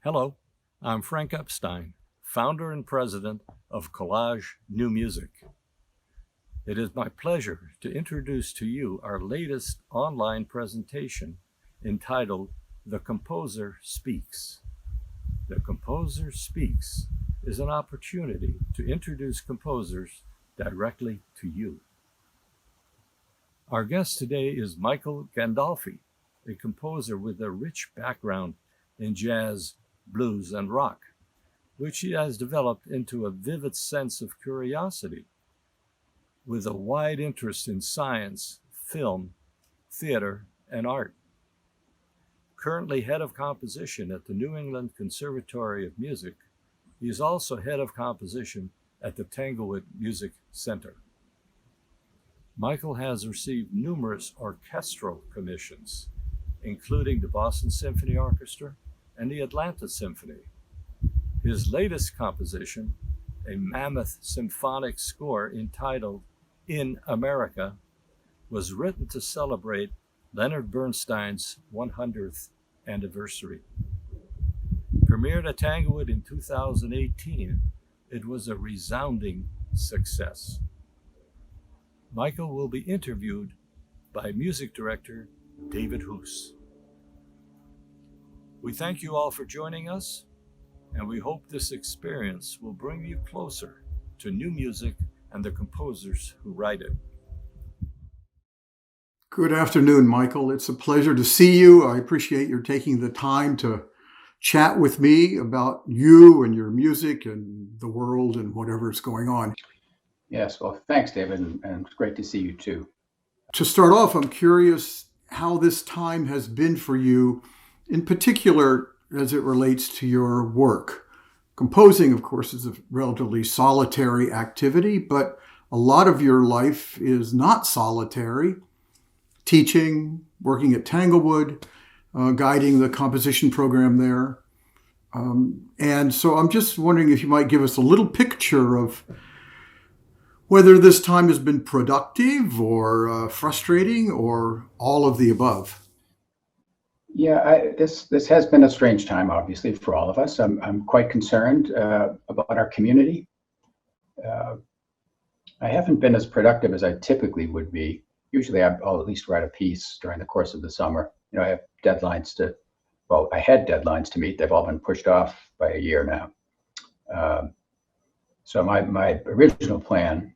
Hello, I'm Frank Epstein, founder and president of Collage New Music. It is my pleasure to introduce to you our latest online presentation entitled The Composer Speaks. The Composer Speaks is an opportunity to introduce composers directly to you. Our guest today is Michael Gandolfi, a composer with a rich background in jazz, blues, and rock, which he has developed into a vivid sense of curiosity, with a wide interest in science, film, theater, and art. Currently head of composition at the New England Conservatory of Music, he is also head of composition at the Tanglewood Music Center. Michael has received numerous orchestral commissions, including the Boston Symphony Orchestra and the Atlanta Symphony. His latest composition, a mammoth symphonic score entitled In America, was written to celebrate Leonard Bernstein's 100th anniversary. Premiered at Tanglewood in 2018, it was a resounding success. Michael will be interviewed by music director David Hoose. We thank you all for joining us, and we hope this experience will bring you closer to new music and the composers who write it. Good afternoon, Michael. It's a pleasure to see you. I appreciate your taking the time to chat with me about you and your music and the world and whatever's going on. Yes, well, thanks, David, and it's great to see you too. To start off, I'm curious how this time has been for you, in particular as it relates to your work. Composing, of course, is a relatively solitary activity, but a lot of your life is not solitary. Teaching, working at Tanglewood, guiding the composition program there. And so I'm just wondering if you might give us a little picture of whether this time has been productive or frustrating or all of the above. Yeah, this has been a strange time, obviously, for all of us. I'm quite concerned about our community. I haven't been as productive as I typically would be. Usually I'll at least write a piece during the course of the summer. I have I had deadlines to meet. They've all been pushed off by a year now. So my original plan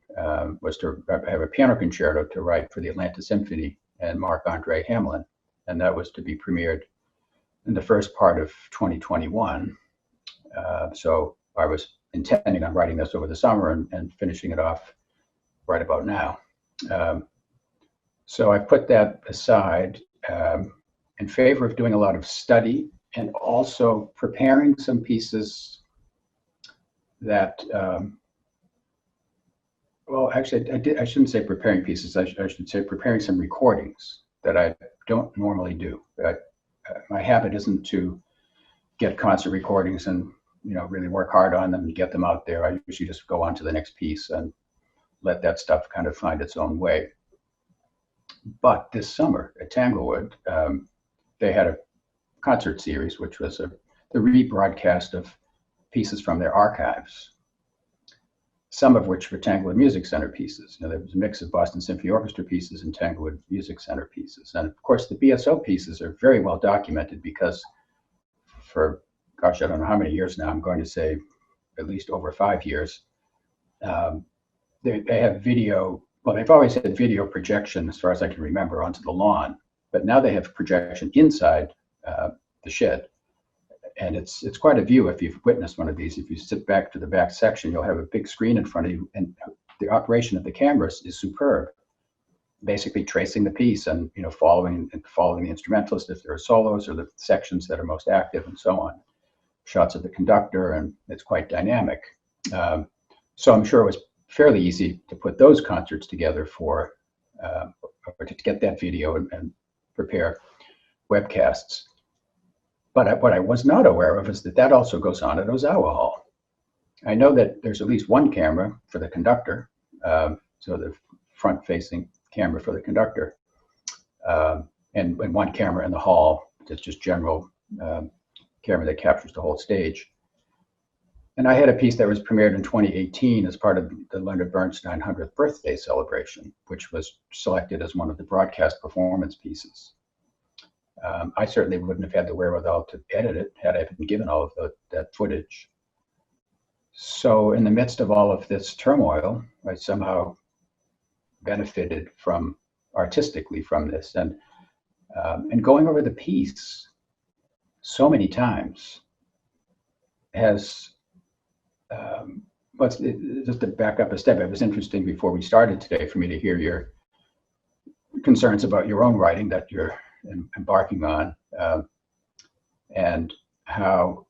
was to have a piano concerto to write for the Atlanta Symphony and Marc-Andre Hamelin, and that was to be premiered in the first part of 2021. So I was intending on writing this over the summer and finishing it off right about now. So I put that aside in favor of doing a lot of study and also preparing some pieces that, I shouldn't say preparing pieces. I should say preparing some recordings that I don't normally do. My habit isn't to get concert recordings and really work hard on them and get them out there. I usually just go on to the next piece and let that stuff kind of find its own way. But this summer at Tanglewood, they had a concert series, which was the rebroadcast of pieces from their archives, some of which were Tanglewood Music Center pieces. There was a mix of Boston Symphony Orchestra pieces and Tanglewood Music Center pieces. And of course, the BSO pieces are very well documented because for, I don't know how many years now, I'm going to say at least over 5 years, they have video. Well, they've always had video projection, as far as I can remember, onto the lawn, but now they have projection inside the shed. And it's quite a view if you've witnessed one of these. If you sit back to the back section, you'll have a big screen in front of you, and the operation of the cameras is superb. Basically tracing the piece and following the instrumentalist if there are solos or the sections that are most active and so on. Shots of the conductor, and it's quite dynamic. So I'm sure it was fairly easy to put those concerts together or to get that video and prepare webcasts. But what I was not aware of is that also goes on at Ozawa Hall. I know that there's at least one camera for the conductor, so the front-facing camera for the conductor, and one camera in the hall that's just general camera that captures the whole stage. And I had a piece that was premiered in 2018 as part of the Leonard Bernstein 100th birthday celebration, which was selected as one of the broadcast performance pieces. I certainly wouldn't have had the wherewithal to edit it had I been given all of that footage. So in the midst of all of this turmoil, I somehow benefited artistically from this. And going over the piece so many times has, just to back up a step, it was interesting before we started today for me to hear your concerns about your own writing that you're embarking on, and how,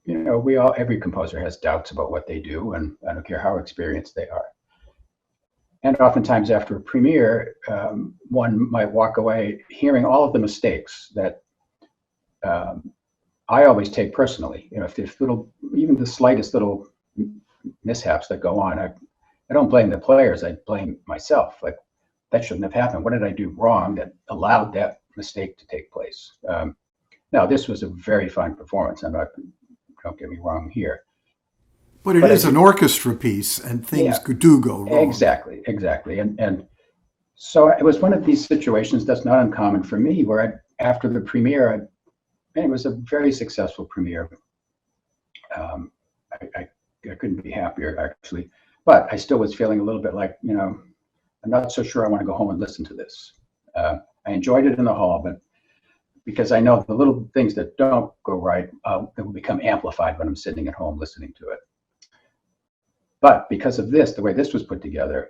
every composer has doubts about what they do, and I don't care how experienced they are. And oftentimes after a premiere, one might walk away hearing all of the mistakes that I always take personally. If there's even the slightest little mishaps that go on, I don't blame the players, I blame myself. Like, that shouldn't have happened. What did I do wrong that allowed that mistake to take place? Now, this was a very fine performance. Don't get me wrong here. But it is an orchestra piece, and things do go wrong. Exactly. And so it was one of these situations that's not uncommon for me, where after the premiere, it was a very successful premiere. I couldn't be happier, actually. But I still was feeling a little bit like, I'm not so sure I want to go home and listen to this. I enjoyed it in the hall, but because I know the little things that don't go right, they will become amplified when I'm sitting at home listening to it. But because of this, the way this was put together,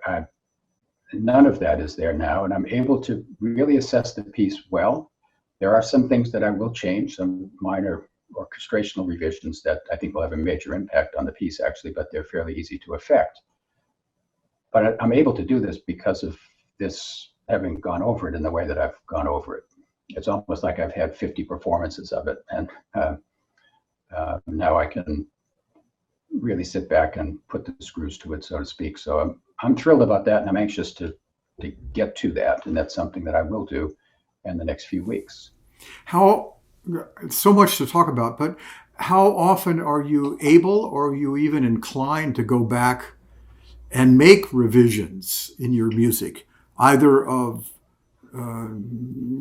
none of that is there now, and I'm able to really assess the piece well. There are some things that I will change, some minor orchestrational revisions that I think will have a major impact on the piece, actually, but they're fairly easy to effect. But I'm able to do this because of this, having gone over it in the way that I've gone over it. It's almost like I've had 50 performances of it, and now I can really sit back and put the screws to it, so to speak. So I'm thrilled about that, and I'm anxious to get to that, and that's something that I will do in the next few weeks. So much to talk about, but how often are you able, or are you even inclined to go back and make revisions in your music, either of,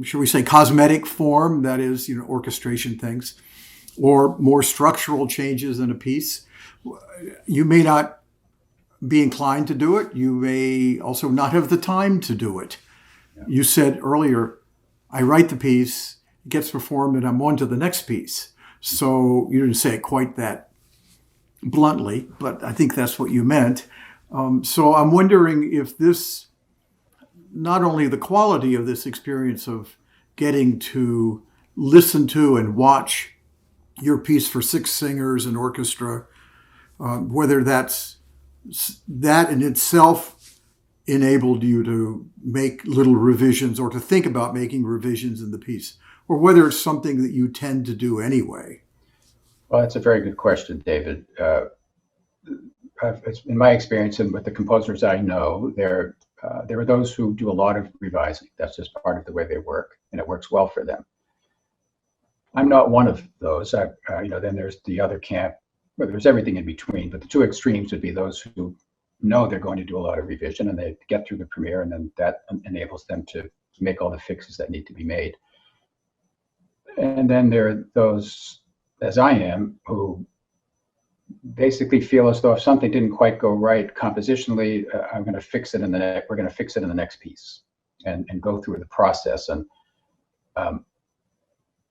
shall we say, cosmetic form, that is, orchestration things, or more structural changes in a piece? You may not be inclined to do it. You may also not have the time to do it. Yeah. You said earlier, I write the piece, it gets performed, and I'm on to the next piece. So you didn't say it quite that bluntly, but I think that's what you meant. So I'm wondering if this, not only the quality of this experience of getting to listen to and watch your piece for 6 singers and orchestra, whether that in itself enabled you to make little revisions or to think about making revisions in the piece, or whether it's something that you tend to do anyway. Well, that's a very good question, David. In my experience and with the composers I know, there are those who do a lot of revising. That's just part of the way they work, and it works well for them. I'm not one of those. Then there's the other camp, where there's everything in between, but the two extremes would be those who know they're going to do a lot of revision, and they get through the premiere, and then that enables them to make all the fixes that need to be made. And then there are those, as I am, who basically feel as though if something didn't quite go right compositionally, we're going to fix it in the next piece, and go through the process. And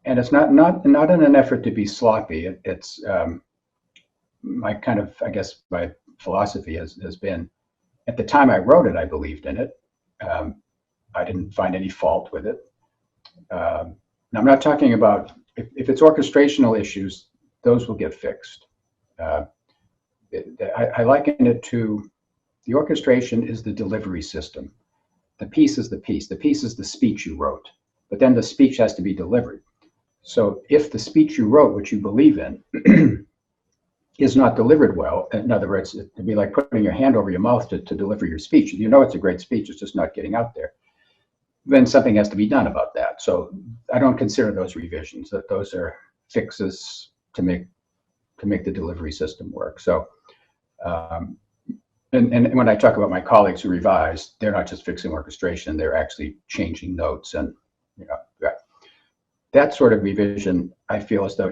it's not in an effort to be sloppy. It's my kind of, I guess, my philosophy has been, at the time I wrote it, I believed in it. I didn't find any fault with it. Now, I'm not talking about, if it's orchestrational issues, those will get fixed. I liken it to, the orchestration is the delivery system. The piece is the piece. The piece is the speech you wrote, but then the speech has to be delivered. So if the speech you wrote, which you believe in, is not delivered well, in other words, it'd be like putting your hand over your mouth to deliver your speech. You know it's a great speech, it's just not getting out there. Then something has to be done about that. So I don't consider those revisions. Those are fixes to make the delivery system work. So, and when I talk about my colleagues who revise, they're not just fixing orchestration; they're actually changing notes, and that sort of revision. I feel as though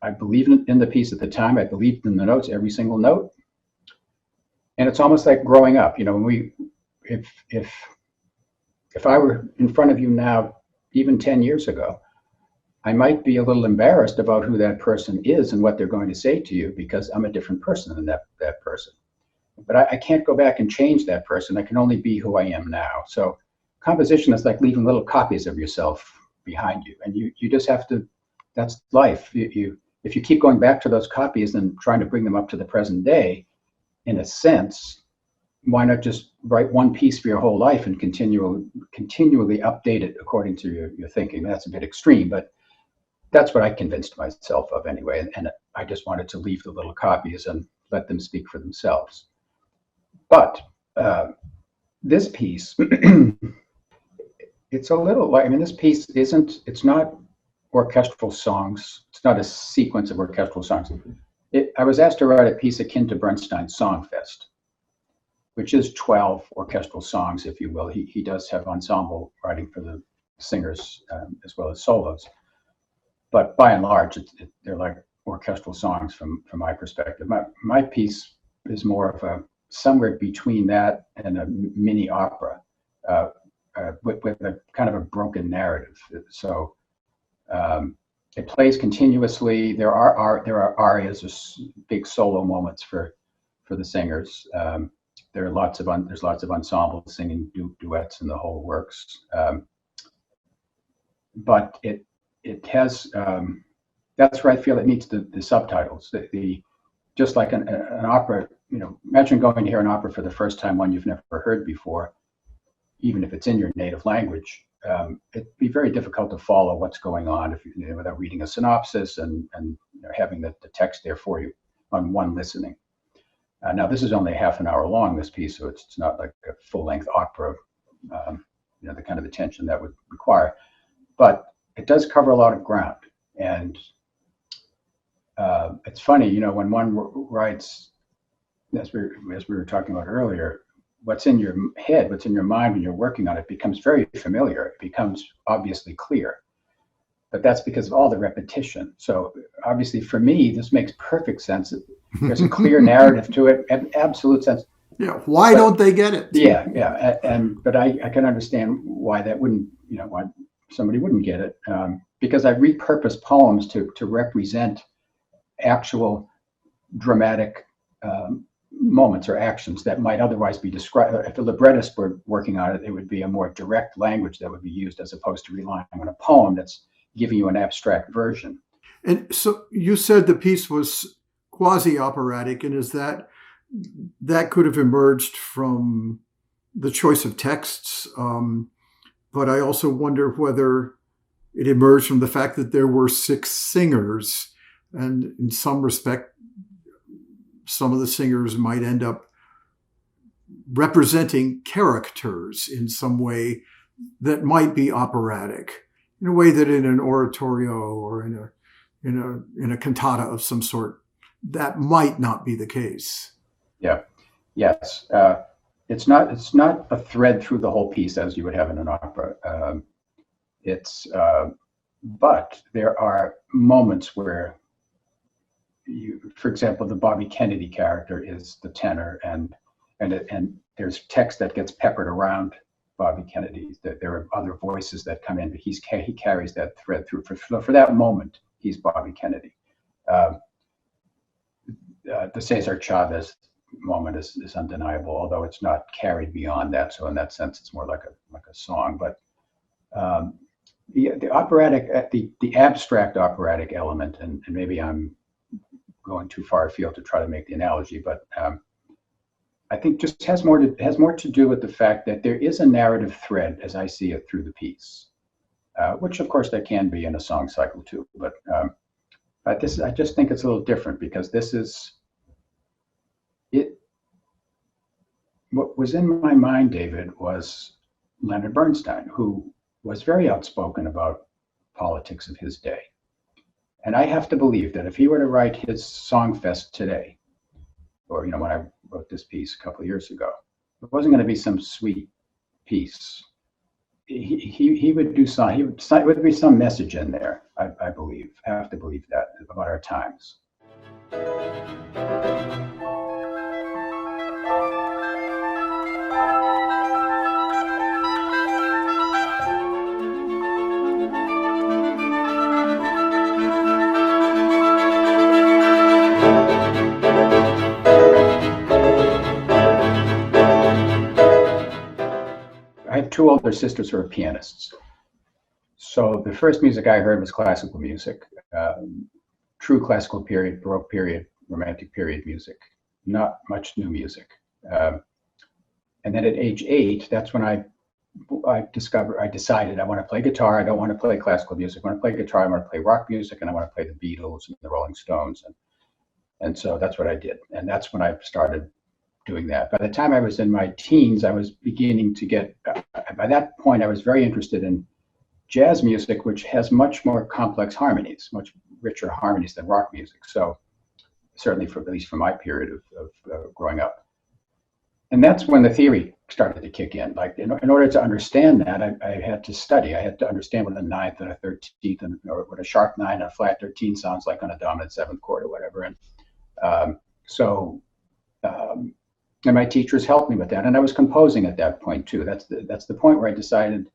I believed in the piece at the time. I believed in the notes, every single note, and it's almost like growing up. When if I were in front of you now, even 10 years ago, I might be a little embarrassed about who that person is and what they're going to say to you, because I'm a different person than that person. But I can't go back and change that person. I can only be who I am now. So composition is like leaving little copies of yourself behind you. And you just have to, that's life. If you keep going back to those copies and trying to bring them up to the present day, in a sense, why not just write one piece for your whole life and continually update it according to your thinking? That's a bit extreme, but that's what I convinced myself of anyway. And I just wanted to leave the little copies and let them speak for themselves. But this piece, it's a little like, this piece it's not orchestral songs. It's not a sequence of orchestral songs. I was asked to write a piece akin to Bernstein's Songfest, which is 12 orchestral songs, if you will. He does have ensemble writing for the singers as well as solos. But by and large, they're like orchestral songs from my perspective. My piece is more of a somewhere between that and a mini opera with a kind of a broken narrative. So it plays continuously. There are arias, there's big solo moments for the singers. There's lots of ensembles singing duets and the whole works. But it has that's where I feel it needs the subtitles. Just like an opera, imagine going to hear an opera for the first time, one you've never heard before, even if it's in your native language. It'd be very difficult to follow what's going on without reading a synopsis and having the text there for you on one listening. Now, this is only half an hour long, this piece, so it's not like a full-length opera, the kind of attention that would require. But it does cover a lot of ground. And it's funny, when one writes, as we were talking about earlier, what's in your head, what's in your mind when you're working on it becomes very familiar. It becomes obviously clear. But that's because of all the repetition. So obviously for me, this makes perfect sense. There's a clear narrative to it, absolute sense. Yeah. Why don't they get it? Yeah. But I can understand why that wouldn't, why somebody wouldn't get it. Because I repurpose poems to represent actual dramatic moments or actions that might otherwise be described. If a librettist were working on it, it would be a more direct language that would be used, as opposed to relying on a poem that's giving you an abstract version. And so you said the piece was quasi-operatic, and is that could have emerged from the choice of texts, but I also wonder whether it emerged from the fact that there were 6 singers, and in some respect, some of the singers might end up representing characters in some way that might be operatic, in a way that in an oratorio or in a cantata of some sort, that might not be the case. Yeah. Yes. It's not a thread through the whole piece as you would have in an opera. But there are moments where for example, the Bobby Kennedy character is the tenor, and there's text that gets peppered around Bobby Kennedy. That there are other voices that come in, but he carries that thread through. For that moment, he's Bobby Kennedy. The Cesar Chavez moment is undeniable, although it's not carried beyond that. So in that sense, it's more like a song. But the operatic, the abstract operatic element, and maybe I'm going too far afield to try to make the analogy, but I think just has more to do with the fact that there is a narrative thread, as I see it, through the piece, which of course there can be in a song cycle too. But this, I just think it's a little different, because this is it. What was in my mind, David, was Leonard Bernstein, who was very outspoken about politics of his day. And I have to believe that if he were to write his Songfest today, or when I wrote this piece a couple of years ago, it wasn't going to be some sweet piece. He would do some. It would be some message in there. I believe. I have to believe that about our times. I have two older sisters who are pianists. So the first music I heard was classical music, true classical period, Baroque period, Romantic period music, not much new music. And then at age 8, that's when I decided I want to play guitar. I don't want to play classical music. I want to play guitar. I want to play rock music, and I want to play the Beatles and the Rolling Stones. And so that's what I did. And that's when I started doing that. By the time I was in my teens, I was beginning to get, by that point, I was very interested in jazz music, which has much more complex harmonies, much richer harmonies than rock music. So certainly, at least for my period of growing up. And that's when the theory started to kick in. Like in order to understand that, I had to study. I had to understand what a ninth and a 13th, or what a sharp 9 and a flat 13 sounds like on a dominant 7th chord or whatever. And and my teachers helped me with that. And I was composing at that point too. That's the point where I decided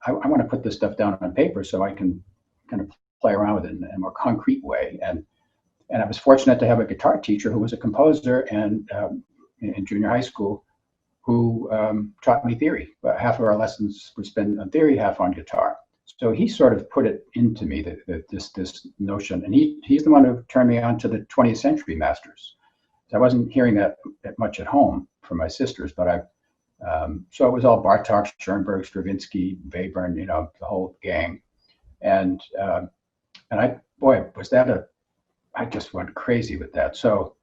I want to put this stuff down on paper so I can kind of play around with it in a more concrete way. And I was fortunate to have a guitar teacher who was a composer and in junior high school who taught me theory. Half of our lessons were spent on theory, half on guitar. So he sort of put it into me, this notion. And he's the one who turned me on to the 20th century masters. I wasn't hearing that much at home from my sisters, but so it was all Bartok, Schoenberg, Stravinsky, Webern, the whole gang. And I just went crazy with that. So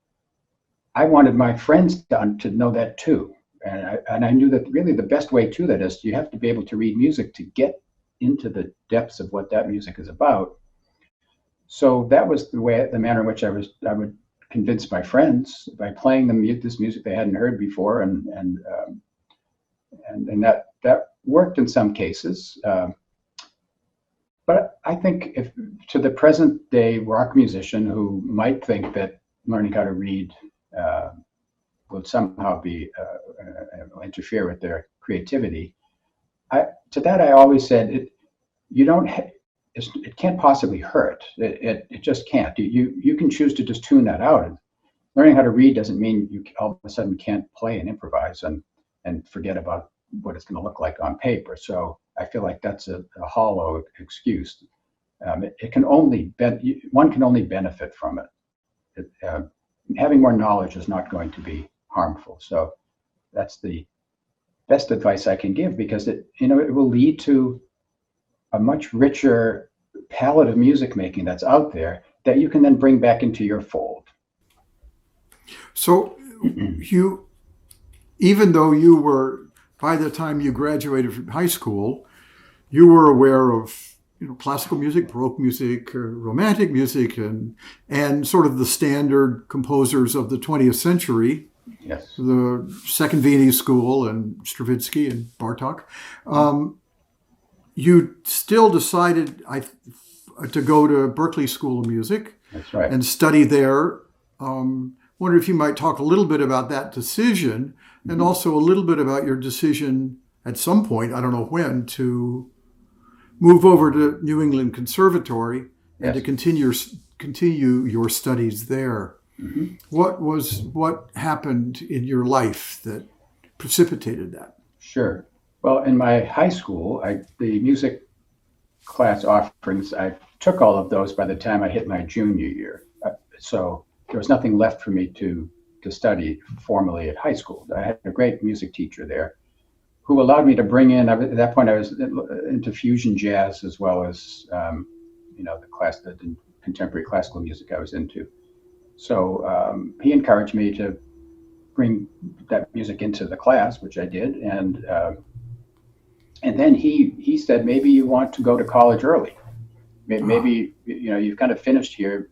I wanted my friends to know that too. And I knew that really the best way to that is you have to be able to read music to get into the depths of what that music is about. So that was the manner in which I would convince my friends by playing them this music they hadn't heard before, and that worked in some cases. But I think if to the present day rock musician who might think that learning how to read will somehow interfere with their creativity, to that I always said it can't possibly hurt. It just can't. You can choose to just tune that out. And learning how to read doesn't mean you all of a sudden can't play and improvise and forget about what it's going to look like on paper. So I feel like that's a hollow excuse. One can only benefit from it. Having more knowledge is not going to be harmful. So that's the best advice I can give, because it will lead to a much richer palette of music making that's out there that you can then bring back into your fold. So even though you were, by the time you graduated from high school, you were aware of classical music, Baroque music, Romantic music, and sort of the standard composers of the 20th century. Yes. The Second Viennese School and Stravinsky and Bartok. You still decided to go to Berklee School of Music. That's right. And study there. Wonder if you might talk a little bit about that decision, and also a little bit about your decision at some point, I don't know when, to move over to New England Conservatory and to continue your studies there. Mm-hmm. What happened in your life that precipitated that? Sure. Well, in my high school, the music class offerings, I took all of those by the time I hit my junior year. So there was nothing left for me to study formally at high school. I had a great music teacher there who allowed me to bring in, at that point I was into fusion jazz as well as, the contemporary classical music I was into. So he encouraged me to bring that music into the class, which I did. And then he said, maybe you want to go to college early. Maybe you've kind of finished here.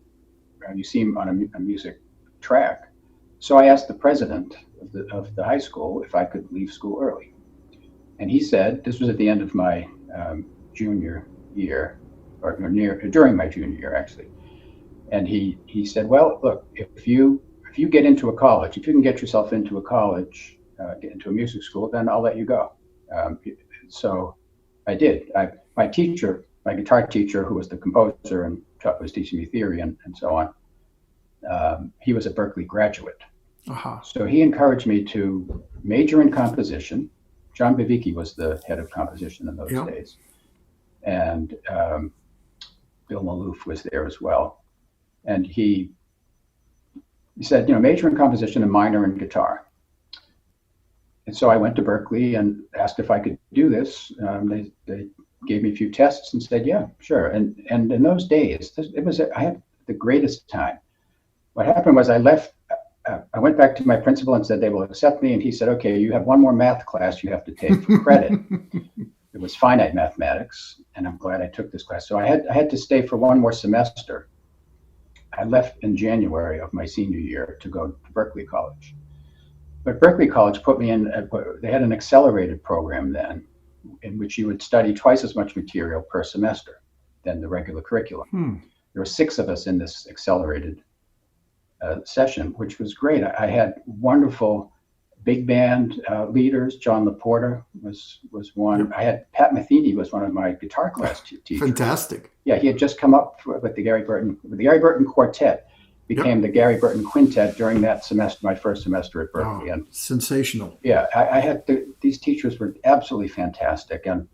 You seem on a music track. So I asked the president of the high school if I could leave school early, and he said, this was at the end of my junior year, or during my junior year actually, and he said, well, look, if you get into a college, if you can get yourself into a college, get into a music school, then I'll let you go. So I did. My guitar teacher, who was the composer and was teaching me theory and so on, he was a Berklee graduate. So he encouraged me to major in composition. John Bavicki was the head of composition in those days. And Bill Maloof was there as well. And he said, major in composition and minor in guitar. And so I went to Berklee and asked if I could do this. They gave me a few tests and said, yeah, sure. And in those days, I had the greatest time. What happened was I went back to my principal and said they will accept me. And he said, okay, you have one more math class you have to take for credit. It was finite mathematics, and I'm glad I took this class. So I had to stay for one more semester. I left in January of my senior year to go to Berklee College. But Berklee College put me in, they had an accelerated program then, in which you would study twice as much material per semester than the regular curriculum. There were 6 of us in this accelerated session, which was great. I had wonderful big band leaders. John LaPorta was one. I had Pat Metheny was one of my guitar class teachers. Fantastic. Yeah, he had just come up with the Gary Burton Quartet. Became the Gary Burton Quintet during that semester, my first semester at Berklee. And sensational. Yeah, I had these teachers were absolutely fantastic, and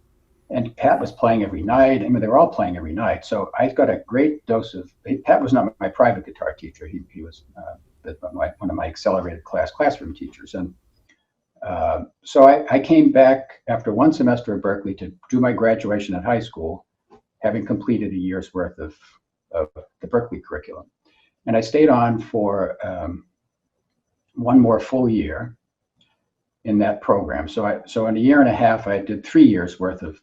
Pat was playing every night. I mean, they were all playing every night. So I got a great dose of. Pat was not my private guitar teacher. He was one of my accelerated classroom teachers, and so I came back after one semester at Berklee to do my graduation at high school, having completed a year's worth of the Berklee curriculum. And I stayed on for one more full year in that program. So in a year and a half, I did 3 years worth of.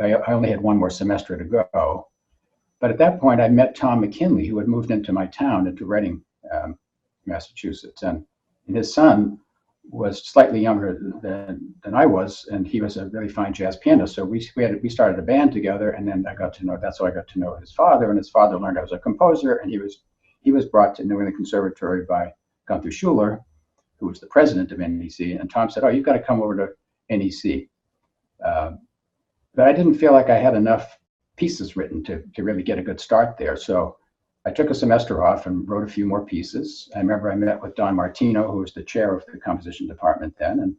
I only had one more semester to go. But at that point, I met Tom McKinley, who had moved into my town, into Reading, Massachusetts, and his son was slightly younger than I was, and he was a really fine jazz pianist. So we started a band together, and then that's how I got to know his father, and his father learned I was a composer, and he was brought to New England Conservatory by Gunther Schuller, who was the president of NEC, and Tom said, oh, you've got to come over to NEC. But I didn't feel like I had enough pieces written to really get a good start there. So I took a semester off and wrote a few more pieces. I remember I met with Don Martino, who was the chair of the composition department then, and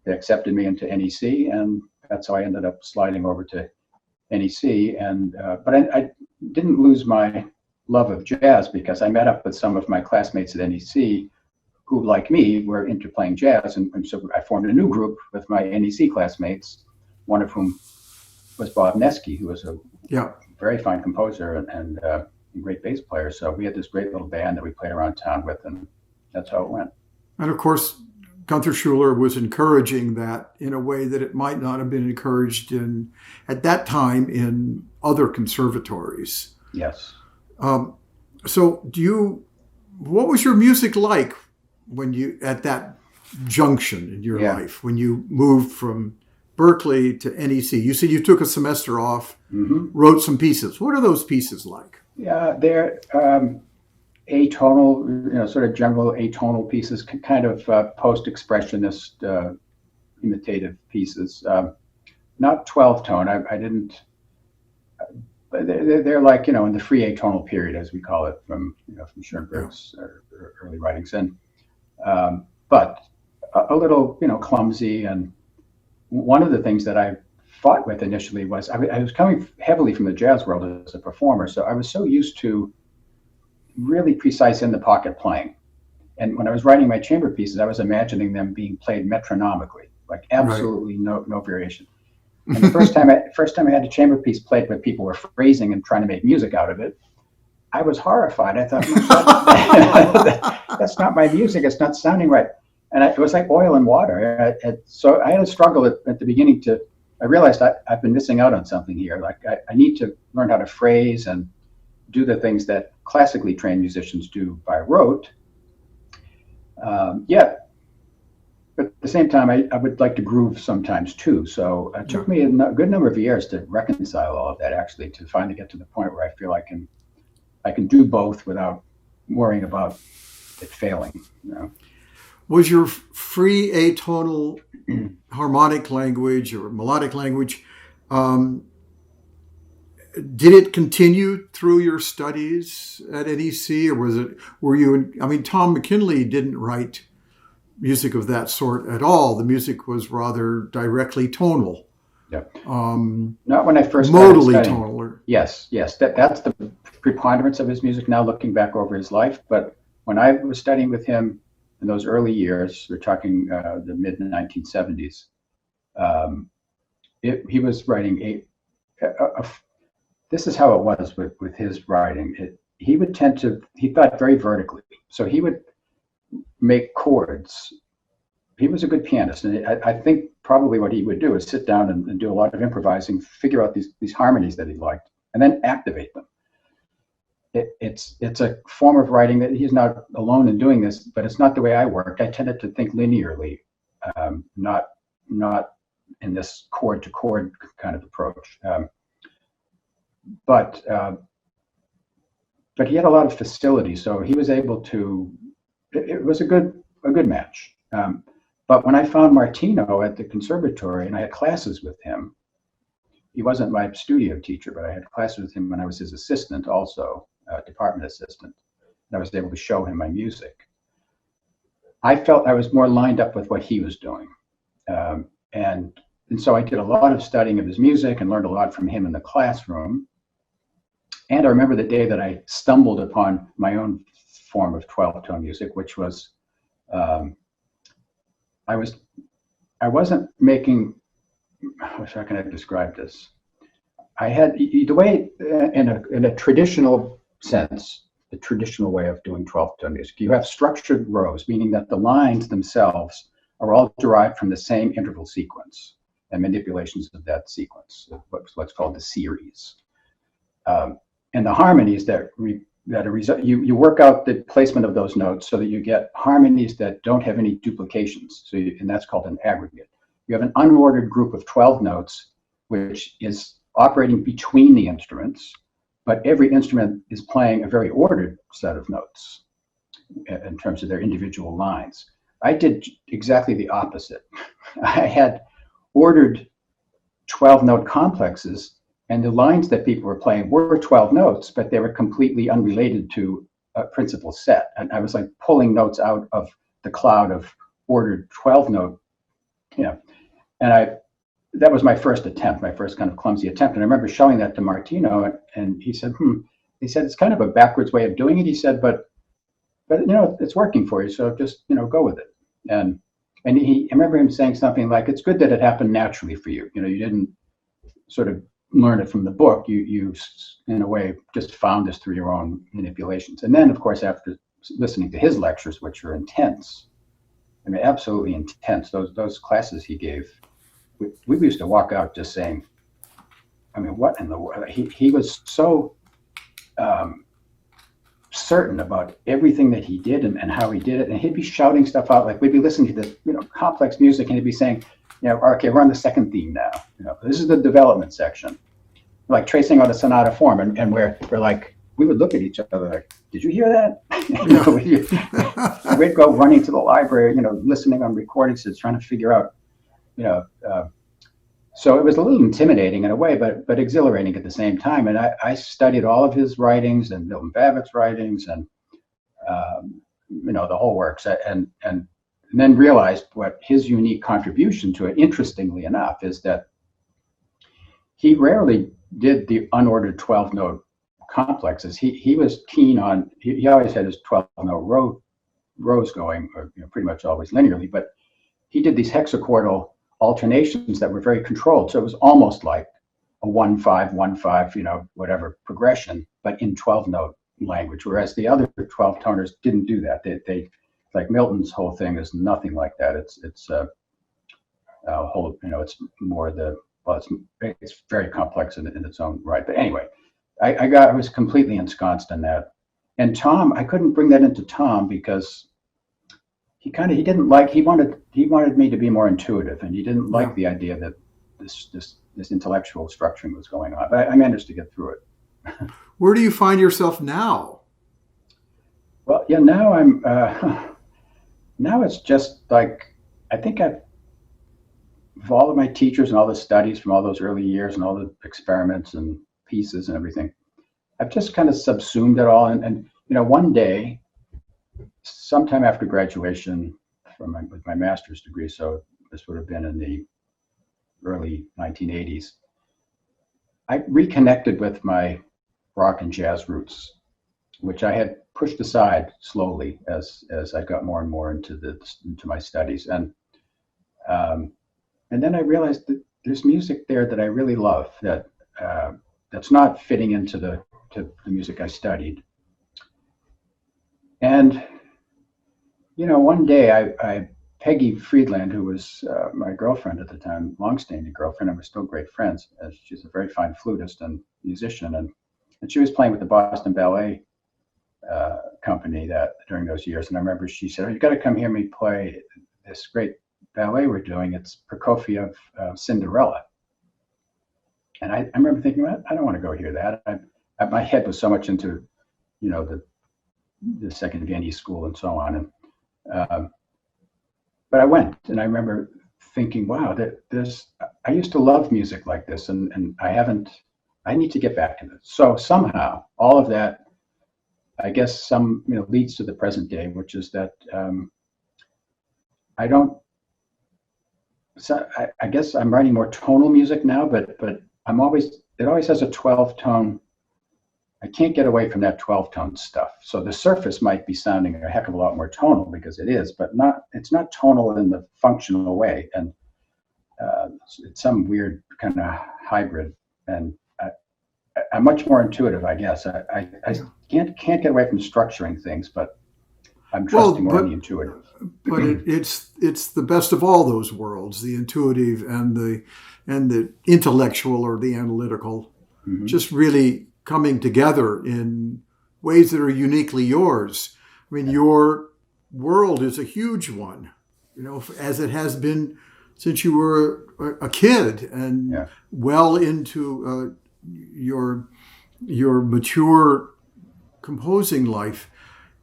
they accepted me into NEC, and that's how I ended up sliding over to NEC. And but I didn't lose my love of jazz, because I met up with some of my classmates at NEC who, like me, were into playing jazz, and so I formed a new group with my NEC classmates, one of whom was Bob Nesky, who was a very fine composer and a great bass player. So we had this great little band that we played around town with, and that's how it went. And of course, Gunther Schuller was encouraging that in a way that it might not have been encouraged at that time in other conservatories. Yes. So what was your music like when at that junction in your life, when you moved from Berklee to NEC? You said you took a semester off, wrote some pieces. What are those pieces like? Yeah, they're atonal, sort of general atonal pieces, kind of post-expressionist imitative pieces. Not 12-tone. I didn't. But they're like, in the free atonal period, as we call it, from Schoenberg's early writings, and but a little, clumsy. And one of the things that I fought with initially was I was coming heavily from the jazz world as a performer, so I was so used to really precise in the pocket playing. And when I was writing my chamber pieces, I was imagining them being played metronomically, like absolutely no variation. And the first time I had a chamber piece played where people were phrasing and trying to make music out of it, I was horrified. I thought, that's not my music. It's not sounding right. And it was like oil and water. So I had a struggle at the beginning to I realized I've been missing out on something here. Like I need to learn how to phrase and do the things that classically trained musicians do by rote. Yeah, but at the same time, I would like to groove sometimes too. So it took me a good number of years to reconcile all of that, actually, to finally get to the point where I feel I can do both without worrying about it failing. You know? Was your free atonal harmonic language or melodic language, did it continue through your studies at NEC, or were you, I mean, Tom McKinley didn't write music of that sort at all. The music was rather directly tonal. Yeah. Not when I first started modally studying. Tonal. Yes. That's the preponderance of his music now, looking back over his life. But when I was studying with him in those early years, we're talking the mid 1970s, he was writing this is how it was with his writing. He thought very vertically. So he would make chords. He was a good pianist, and I think probably what he would do is sit down and do a lot of improvising, figure out these harmonies that he liked, and then activate them. It's a form of writing that he's not alone in doing this, but it's not the way I worked. I tended to think linearly, not in this chord to chord kind of approach. But he had a lot of facility, so he was able to. It was a good match. But when I found Martino at the conservatory and I had classes with him, he wasn't my studio teacher, but I had classes with him when I was his assistant, also department assistant, and I was able to show him my music. I felt I was more lined up with what he was doing, and so I did a lot of studying of his music and learned a lot from him in the classroom. And I remember the day that I stumbled upon my own form of 12-tone music, which was, I wasn't making, how can I describe this? I had the way, in a traditional sense, the traditional way of doing 12-tone music, you have structured rows, meaning that the lines themselves are all derived from the same interval sequence and manipulations of that sequence, what's called the series. And the harmonies you work out the placement of those notes so that you get harmonies that don't have any duplications. And that's called an aggregate. You have an unordered group of 12 notes, which is operating between the instruments, but every instrument is playing a very ordered set of notes in terms of their individual lines. I did exactly the opposite. I had ordered 12-note complexes, and the lines that people were playing were 12 notes, but they were completely unrelated to a principal set. And I was like pulling notes out of the cloud of ordered 12-note, and that was my first attempt, my first kind of clumsy attempt. And I remember showing that to Martino, and he said, it's kind of a backwards way of doing it. He said, but it's working for you, so just, go with it. And I remember him saying something like, it's good that it happened naturally for you. You didn't sort of learn it from the book. You in a way just found this through your own manipulations. And then, of course, after listening to his lectures, which are intense, I mean, absolutely intense, those classes he gave, we used to walk out just saying, I mean, what in the world? He was so certain about everything that he did and how he did it. And he'd be shouting stuff out, like we'd be listening to this, complex music, and he'd be saying, okay, we're on the second theme now. This is the development section, like tracing out a sonata form, and we're like, we would look at each other like, did you hear that? We'd go running to the library, listening on recordings, trying to figure out, so it was a little intimidating in a way, but exhilarating at the same time. And I studied all of his writings and Milton Babbitt's writings and the whole works, and then realized what his unique contribution to it, interestingly enough, is that he rarely did the unordered 12-note complexes. He was keen on, he always had his 12-note rows going, or pretty much always linearly, but he did these hexachordal alternations that were very controlled. So it was almost like a 1-5, 1-5, whatever progression, but in 12-note language, whereas the other 12-toners didn't do that. They like Milton's whole thing is nothing like that. It's it's more the well, it's very complex in its own right. But anyway, I was completely ensconced in that. And Tom, I couldn't bring that into Tom because he wanted me to be more intuitive, and he didn't like the idea that this intellectual structuring was going on. But I managed to get through it. Where do you find yourself now? Well, yeah, now I'm now it's just like, I think of all of my teachers and all the studies from all those early years and all the experiments and pieces and everything, I've just kind of subsumed it all. And one day, sometime after graduation with my master's degree, so this would have been in the early 1980s, I reconnected with my rock and jazz roots, which I had pushed aside slowly as I got more and more into my studies. And then I realized that there's music there that I really love, that's not fitting into the music I studied. And one day Peggy Friedland, who was my girlfriend at the time, long-standing girlfriend, and we're still great friends. She's a very fine flutist and musician, and she was playing with the Boston Ballet company during those years. And I remember she said, "Oh, you've got to come hear me play this great ballet we're doing. It's Prokofiev, Cinderella." And I remember thinking, well, I don't want to go hear that. My head was so much into, the Second Viennese School and so on. And but I went, and I remember thinking, wow, I used to love music like this, and I need to get back to this. So somehow all of that, I guess, leads to the present day, which is that I guess I'm writing more tonal music now, but it always has a 12-tone. I can't get away from that 12-tone stuff. So the surface might be sounding a heck of a lot more tonal, because it is, but it's not tonal in the functional way. And it's some weird kind of hybrid. And I'm much more intuitive, I guess. I can't get away from structuring things, but I'm trusting more in the intuitive. But it's the best of all those worlds, the intuitive and the intellectual or the analytical, just really coming together in ways that are uniquely yours. I mean, your world is a huge one, as it has been since you were a kid and well into your mature composing life.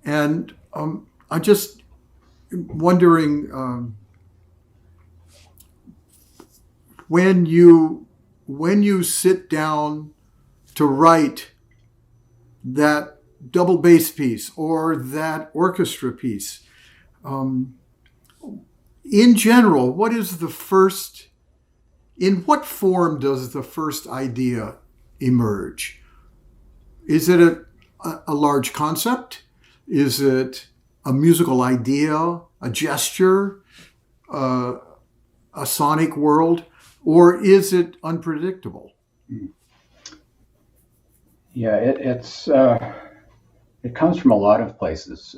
And I'm just wondering, when you sit down to write that double bass piece or that orchestra piece, in general, in what form does the first idea emerge? Is it a large concept? Is it a musical idea, a gesture, a sonic world, or is it unpredictable? Yeah, it comes from a lot of places.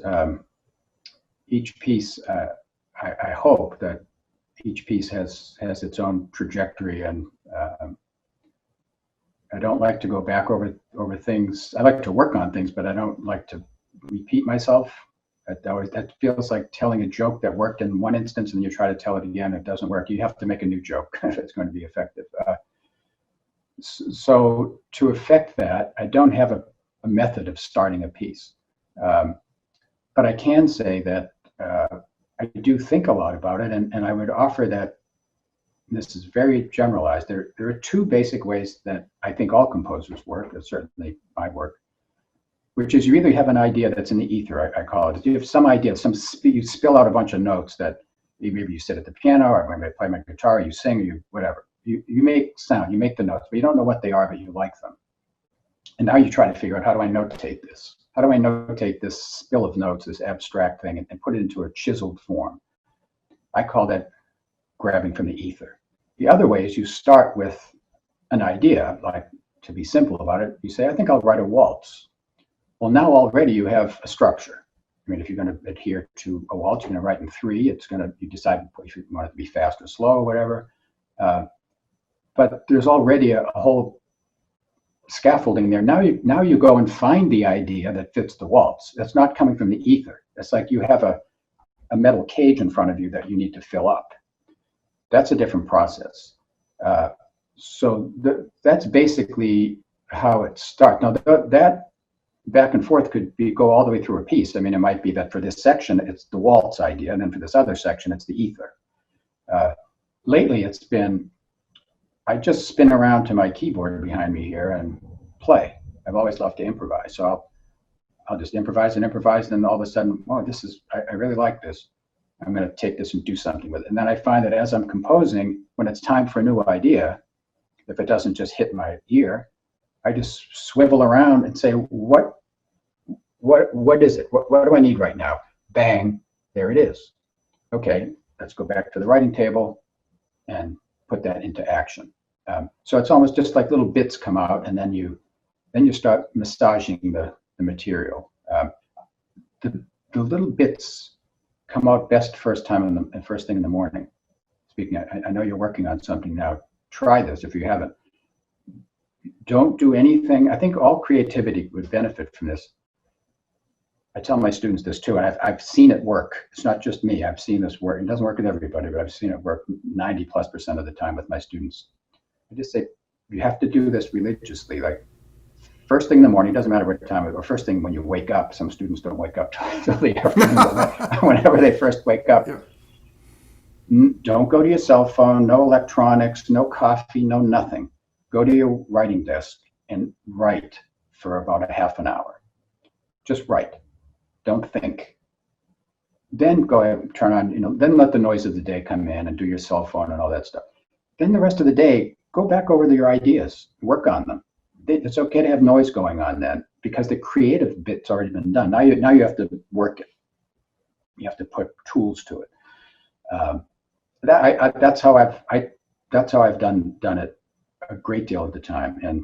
Each piece, I hope that each piece has its own trajectory, and I don't like to go back over things. I like to work on things, but I don't like to repeat myself. That feels like telling a joke that worked in one instance, and you try to tell it again, it doesn't work. You have to make a new joke if it's going to be effective. So to effect that, I don't have a method of starting a piece, but I can say that I do think a lot about it, and I would offer that this is very generalized. There are two basic ways that I think all composers work, certainly I work, which is you either have an idea that's in the ether, I call it. You have some idea, you spill out a bunch of notes that maybe you sit at the piano, or maybe I play my guitar, you sing, or you whatever. You make sound, you make the notes, but you don't know what they are, but you like them. And now you try to figure out, how do I notate this? How do I notate this spill of notes, this abstract thing, and put it into a chiseled form? I call that grabbing from the ether. The other way is you start with an idea, like, to be simple about it, you say, I think I'll write a waltz. Well, now already you have a structure. I mean, if you're going to adhere to a waltz, you're going to write in 3. You decide if you want it to be fast or slow or whatever. but there's already a whole scaffolding there. Now you go and find the idea that fits the waltz. That's not coming from the ether. It's like you have a metal cage in front of you that you need to fill up. That's a different process. So that's basically how it starts. Now that back and forth could go all the way through a piece. I mean, it might be that for this section, it's the waltz idea, and then for this other section, it's the ether. Lately, it's been, I just spin around to my keyboard behind me here and play. I've always loved to improvise, so I'll just improvise, and then all of a sudden, oh, I really like this. I'm going to take this and do something with it. And then I find that as I'm composing, when it's time for a new idea, if it doesn't just hit my ear, I just swivel around and say, what is it? What do I need right now? Bang, there it is. Okay, let's go back to the writing table and put that into action. So it's almost just like little bits come out, and then you start massaging the material. The little bits come out best first thing in the morning. Speaking, I know you're working on something now. Try this if you haven't. Don't do anything. I think all creativity would benefit from this. I tell my students this too, and I've seen it work. It's not just me. I've seen this work. It doesn't work with everybody, but I've seen it work 90+% of the time with my students. I just say, you have to do this religiously. Like first thing in the morning, doesn't matter what time, or first thing when you wake up. Some students don't wake up till the afternoon, whenever they first wake up. Yeah. Don't go to your cell phone, no electronics, no coffee, no nothing. Go to your writing desk and write for about a half an hour. Just write. Don't think. Then go ahead and turn on, then let the noise of the day come in and do your cell phone and all that stuff. Then the rest of the day, go back over your ideas, work on them. It's okay to have noise going on then, because the creative bit's already been done. Now you have to work it. You have to put tools to it. That's how I've done it a great deal of the time, and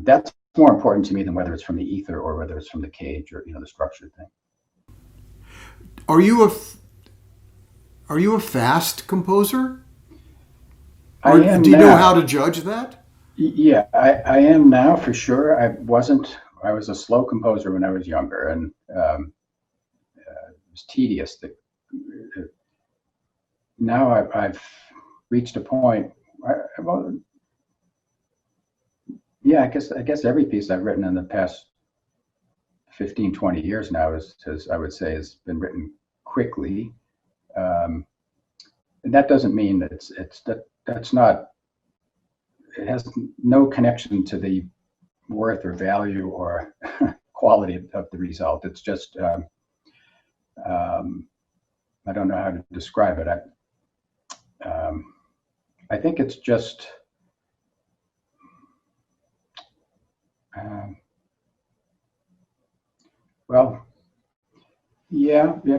that's more important to me than whether it's from the ether or whether it's from the cage or the structured thing. Are you a fast composer? I am. Do you know how to judge that? Yeah, I am now for sure. I was a slow composer when I was younger, and it was tedious. Now I've reached a point. I guess every piece I've written in the past 15, 20 years now I would say has been written quickly. And that doesn't mean that that's not, it has no connection to the worth or value or quality of the result. It's just, I don't know how to describe it. I think it's just,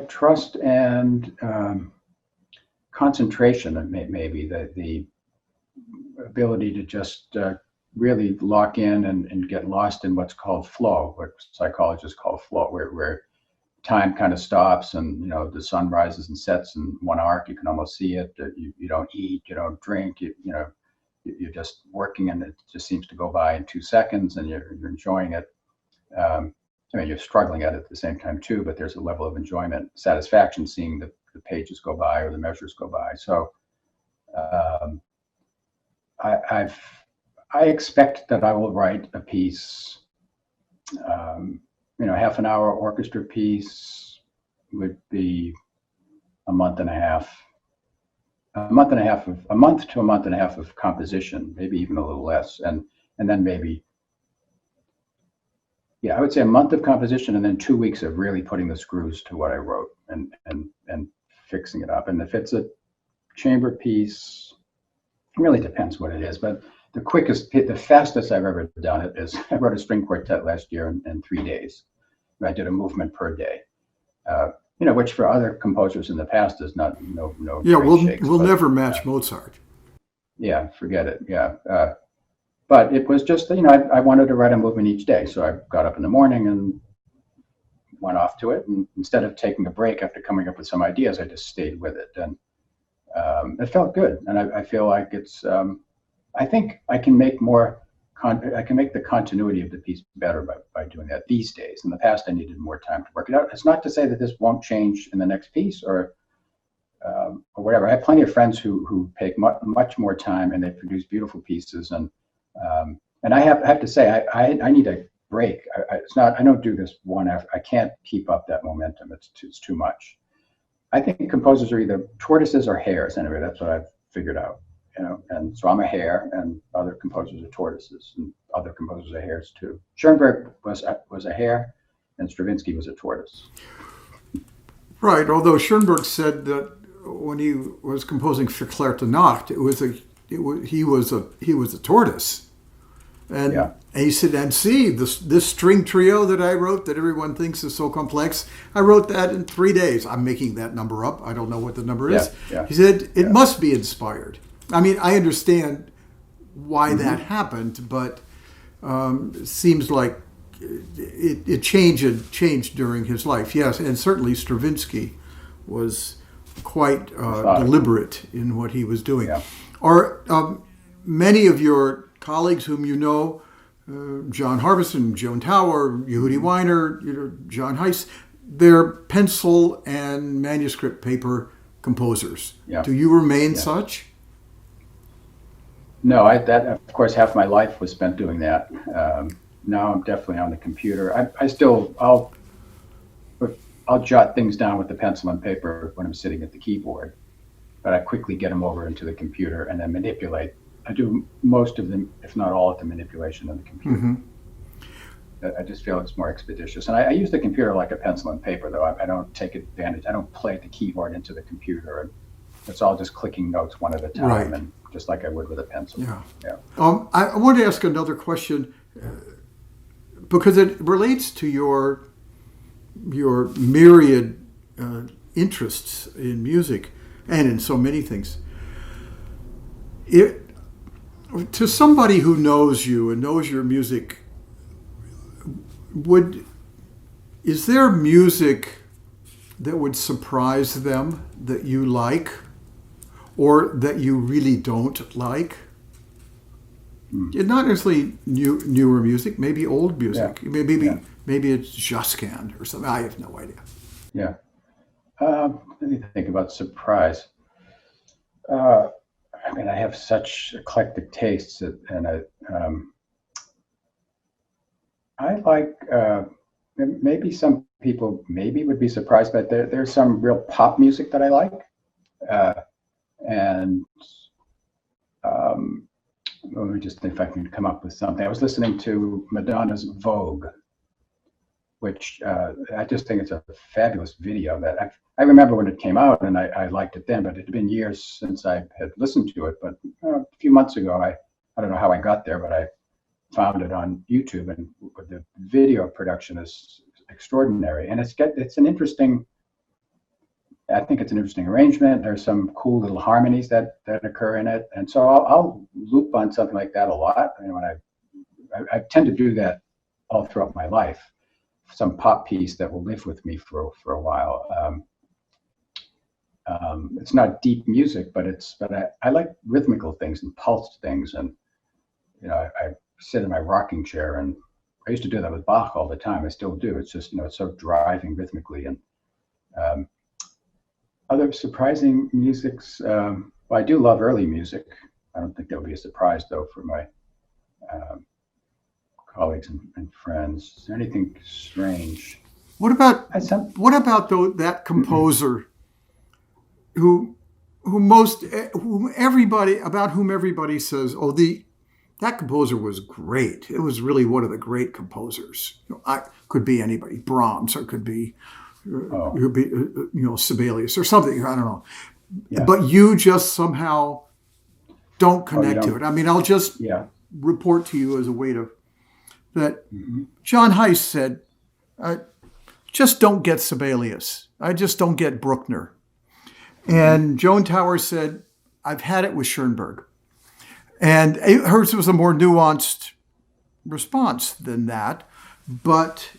trust and concentration, maybe the ability to just really lock in and get lost in what's called flow, what psychologists call flow, where time kind of stops, and the sun rises and sets in one arc. You can almost see it. You don't eat, you don't drink, you're just working, and it just seems to go by in 2 seconds, and you're enjoying it. You're struggling at it at the same time too, but there's a level of enjoyment, satisfaction, seeing the pages go by or the measures go by. So I expect that I will write a piece, half an hour orchestra piece would be a month to a month and a half of composition, maybe even a little less, and then maybe, I would say a month of composition, and then 2 weeks of really putting the screws to what I wrote and fixing it up. And if it's a chamber piece, it really depends what it is. But the fastest I've ever done it is I wrote a string quartet last year in 3 days. I did a movement per day. Which for other composers in the past is no. Yeah, we'll never match Mozart. Yeah, forget it. Yeah. But it was just, I wanted to write a movement each day. So I got up in the morning and went off to it. And instead of taking a break after coming up with some ideas, I just stayed with it. And it felt good. And I feel like it's, I think I can make I can make the continuity of the piece better by doing that these days. In the past, I needed more time to work it out. It's not to say that this won't change in the next piece or whatever. I have plenty of friends who take much more time and they produce beautiful pieces. And I have to say, I need a break. I don't do this one after. I can't keep up that momentum. It's too much. I think composers are either tortoises or hares. Anyway, that's what I've figured out. And so I'm a hare, and other composers are tortoises, and other composers are hares too. Schoenberg was a hare, and Stravinsky was a tortoise. Right. Although Schoenberg said that when he was composing für Clair de Nacht, he was a tortoise, and he said, "And see this string trio that I wrote that everyone thinks is so complex. I wrote that in 3 days. I'm making that number up. I don't know what the number is." Yeah. He said it must be inspired. I mean, I understand why that happened, but it seems like it changed during his life. Yes, and certainly Stravinsky was quite deliberate in what he was doing. Yeah. Are many of your colleagues whom you know, John Harbison, Joan Tower, Yehudi Weiner, John Heiss, they're pencil and manuscript paper composers. Yeah. Do you remain such? No, that of course half my life was spent doing that. Now I'm definitely on the computer. I'll jot things down with the pencil and paper when I'm sitting at the keyboard, but I quickly get them over into the computer and then manipulate. I do most of them, if not all of the manipulation on the computer. Mm-hmm. I just feel it's more expeditious. And I use the computer like a pencil and paper, though. I don't take advantage. I don't play the keyboard into the computer. And it's all just clicking notes one at a time, right. And just like I would with a pencil. Yeah. I want to ask another question because it relates to your myriad interests in music and in so many things. To somebody who knows you and knows your music, is there music that would surprise them that you like or that you really don't like? Not necessarily newer music, maybe old music. Yeah. Maybe it's Josquin or something. I have no idea. Yeah. Let me think about surprise. I have such eclectic tastes, and I like. Maybe some people would be surprised, but there's some real pop music that I like, and let me just think if I can come up with something. I was listening to Madonna's Vogue, which I just think it's a fabulous video. That I remember when it came out, and I liked it then, but it had been years since I had listened to it. But a few months ago, I don't know how I got there, but I found it on YouTube, and the video production is extraordinary. And it's an interesting. I think it's an interesting arrangement. There's some cool little harmonies that occur in it, and so I'll loop on something like that a lot. When I tend to do that all throughout my life. Some pop piece that will live with me for a while. It's not deep music, but I like rhythmical things and pulsed things, and I sit in my rocking chair, and I used to do that with Bach all the time. I still do. It's just it's so driving rhythmically, and other surprising musics. I do love early music. I don't think that would be a surprise though for my colleagues and friends. Is there anything strange? What about that composer whom everybody says, that composer was great. It was really one of the great composers. Could be anybody, Brahms, or could be Sibelius or something. I don't know. Yeah. But you just somehow don't connect to it. I'll just report to you as a way that John Heiss said, just don't get Sibelius. I just don't get Bruckner. And Joan Tower said, I've had it with Schoenberg. And hers was a more nuanced response than that. But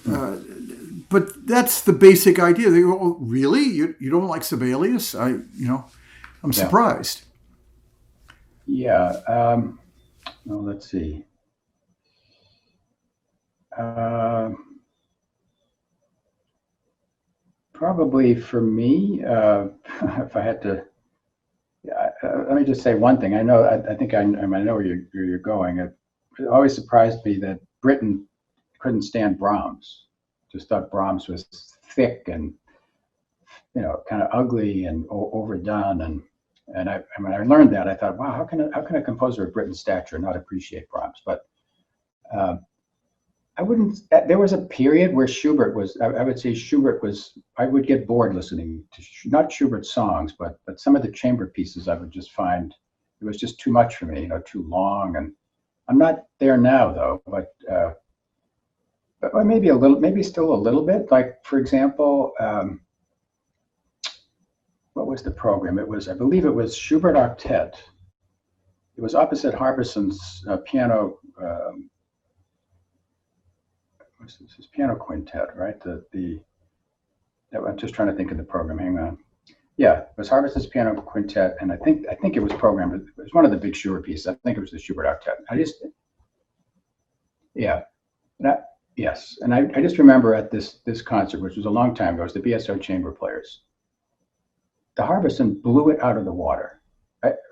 that's the basic idea. They go, oh, really? You don't like Sibelius? I'm surprised. Yeah. Well, let's see. Probably for me, if I had to, let me just say one thing. I think I know where you're going. It always surprised me that Britain couldn't stand Brahms. Just thought Brahms was thick and, kind of ugly and overdone. And when I learned that, I thought, wow, how can a composer of Britain's stature not appreciate Brahms? But uh, I wouldn't. There was a period where Schubert was. I would say Schubert was. I would get bored listening to not Schubert's songs, but some of the chamber pieces. I would just find it was just too much for me. Too long. And I'm not there now though. But maybe a little. Maybe still a little bit. Like for example, what was the program? I believe it was Schubert Octet. It was opposite Harbison's piano. This is piano quintet, right? I'm just trying to think of the program. Hang on. Yeah, it was Harbison's piano quintet, and I think it was programmed. It was one of the big Schubert pieces. I think it was the Schubert Octet. Yes, and I just remember at this concert, which was a long time ago, it was the BSO chamber players. The Harbison blew it out of the water.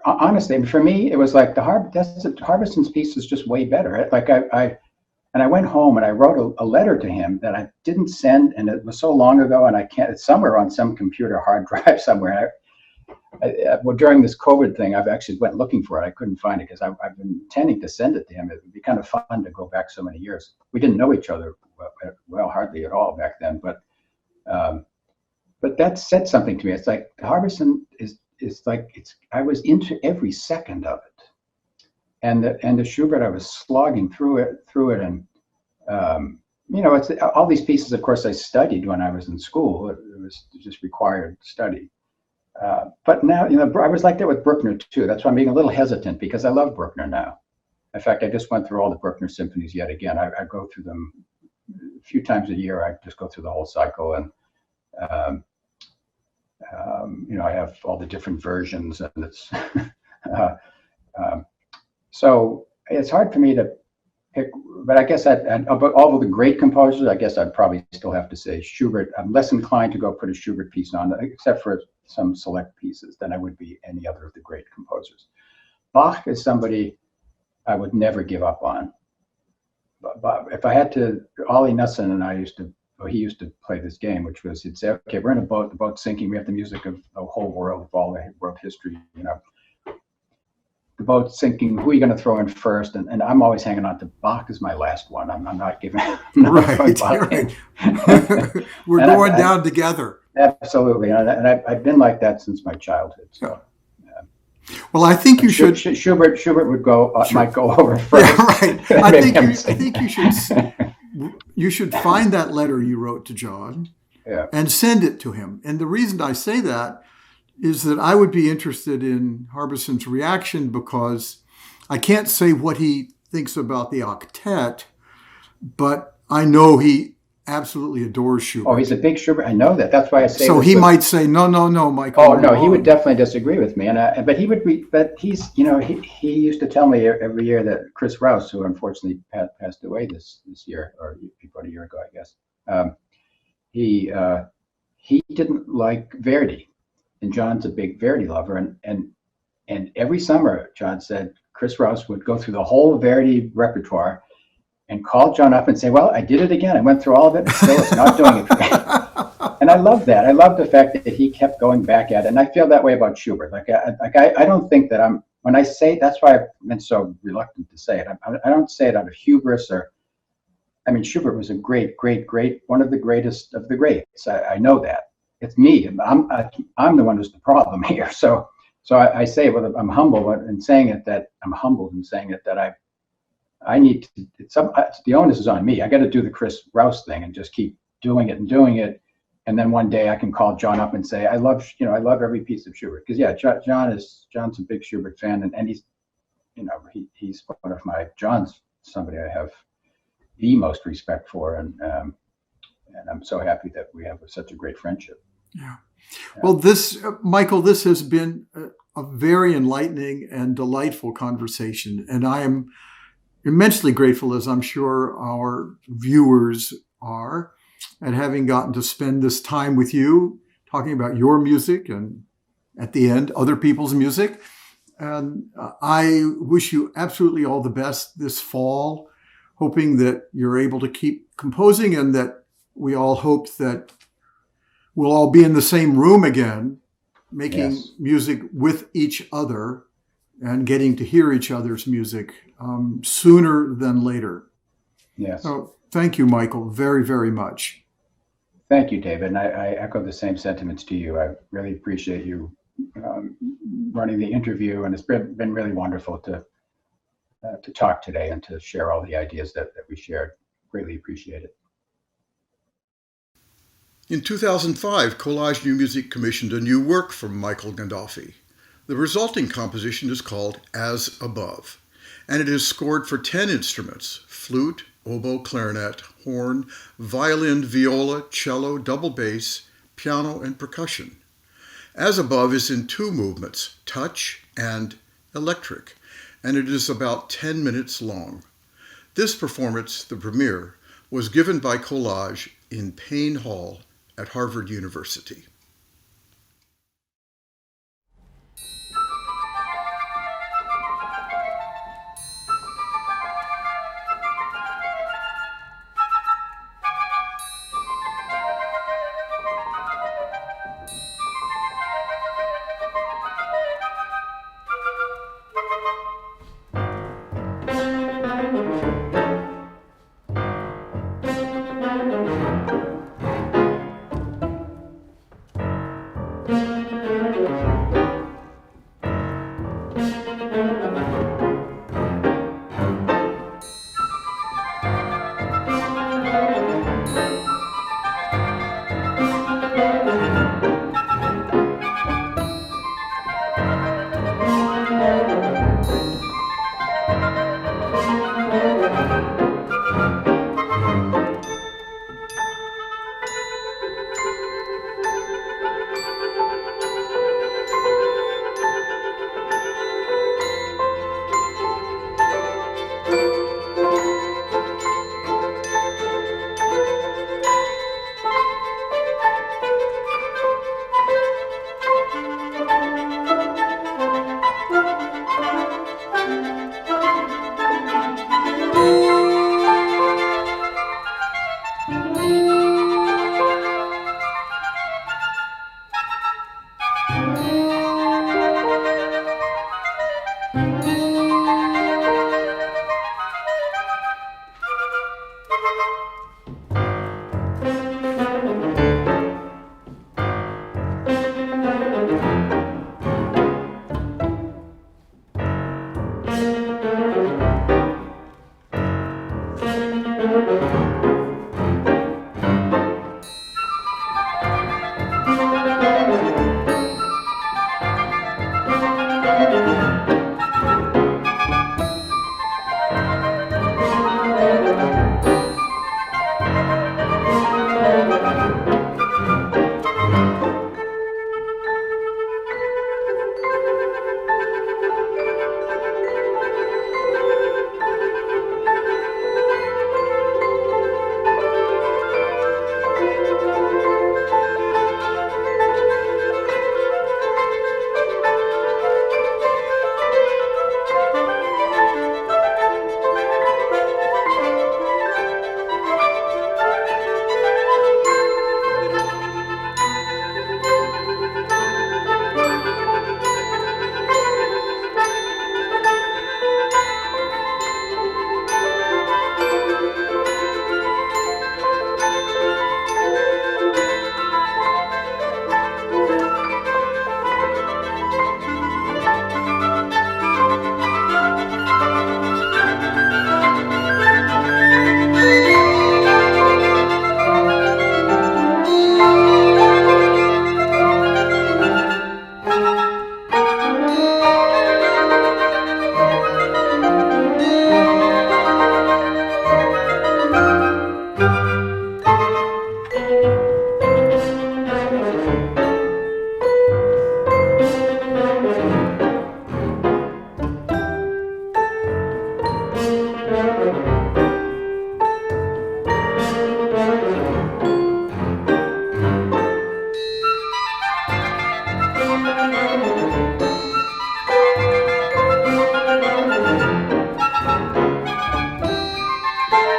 Honestly, for me, it was like Harbison's piece is just way better. Like I went home and I wrote a letter to him that I didn't send, and it was so long ago, and it's somewhere on some computer hard drive somewhere. Well, during this COVID thing, I've actually went looking for it. I couldn't find it because I've been intending to send it to him. It would be kind of fun to go back so many years. We didn't know each other well, hardly at all back then, but that said something to me. It's like Harbison is like I was into every second of it. And the Schubert, I was slogging through it, and it's all these pieces. Of course, I studied when I was in school. It was just required study. But now, I was like that with Bruckner too. That's why I'm being a little hesitant because I love Bruckner now. In fact, I just went through all the Bruckner symphonies yet again. I go through them a few times a year. I just go through the whole cycle, and I have all the different versions, and it's. So it's hard for me to pick, but I guess about all of the great composers, I guess I'd probably still have to say Schubert. I'm less inclined to go put a Schubert piece on, except for some select pieces, than I would be any other of the great composers. Bach is somebody I would never give up on. But if I had to, Ollie Nussin and I he used to play this game, which was, he'd say, okay, we're in a boat, the boat's sinking, we have the music of the whole world, of all the world history, the boat's sinking, who are you going to throw in first? And I'm always hanging on to Bach as my last one. I'm not giving. Right. We're going down together. Absolutely, and I've been like that since my childhood. So, well, I think you should. Schubert would go might go over first. Yeah, right. I think you should find that letter you wrote to John, and send it to him. And the reason I say that is that I would be interested in Harbison's reaction, because I can't say what he thinks about the octet, but I know he absolutely adores Schubert. Oh, he's a big Schubert. I know that. That's why I say. So he might say, no, Michael. Oh no, he would definitely disagree with me. But he would be. But he's, he used to tell me every year that Chris Rouse, who unfortunately passed away this year, or about a year ago, I guess, he didn't like Verdi. And John's a big Verdi lover, and every summer, John said, Chris Rouse would go through the whole Verdi repertoire and call John up and say, well, I did it again. I went through all of it, and still it's not doing it for me. And I love that. I love the fact that he kept going back at it. And I feel that way about Schubert. I don't think that when I say, that's why I've been so reluctant to say it. I don't say it out of hubris Schubert was a great, one of the greatest of the greats. I know that. It's me. I'm the one who's the problem here. So I say, well, I'm humble in saying it, that I'm humbled in saying it, that I need to. The onus is on me. I got to do the Chris Rouse thing and just keep doing it, and then one day I can call John up and say, I love every piece of Schubert, because John's a big Schubert fan, and he's he's one of John's somebody I have the most respect for, and I'm so happy that we have such a great friendship. Yeah. Well, Michael, this has been a very enlightening and delightful conversation. And I am immensely grateful, as I'm sure our viewers are, at having gotten to spend this time with you, talking about your music and, at the end, other people's music. And I wish you absolutely all the best this fall, hoping that you're able to keep composing, and that we all hope that we'll all be in the same room again, making Yes. music with each other and getting to hear each other's music sooner than later. Yes. So thank you, Michael, very, very much. Thank you, David. And I echo the same sentiments to you. I really appreciate you running the interview, and it's been really wonderful to talk today and to share all the ideas that we shared. Greatly appreciate it. In 2005, Collage New Music commissioned a new work from Michael Gandolfi. The resulting composition is called As Above, and it is scored for 10 instruments: flute, oboe, clarinet, horn, violin, viola, cello, double bass, piano, and percussion. As Above is in 2 movements, touch and electric, and it is about 10 minutes long. This performance, the premiere, was given by Collage in Payne Hall at Harvard University.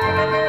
Thank you.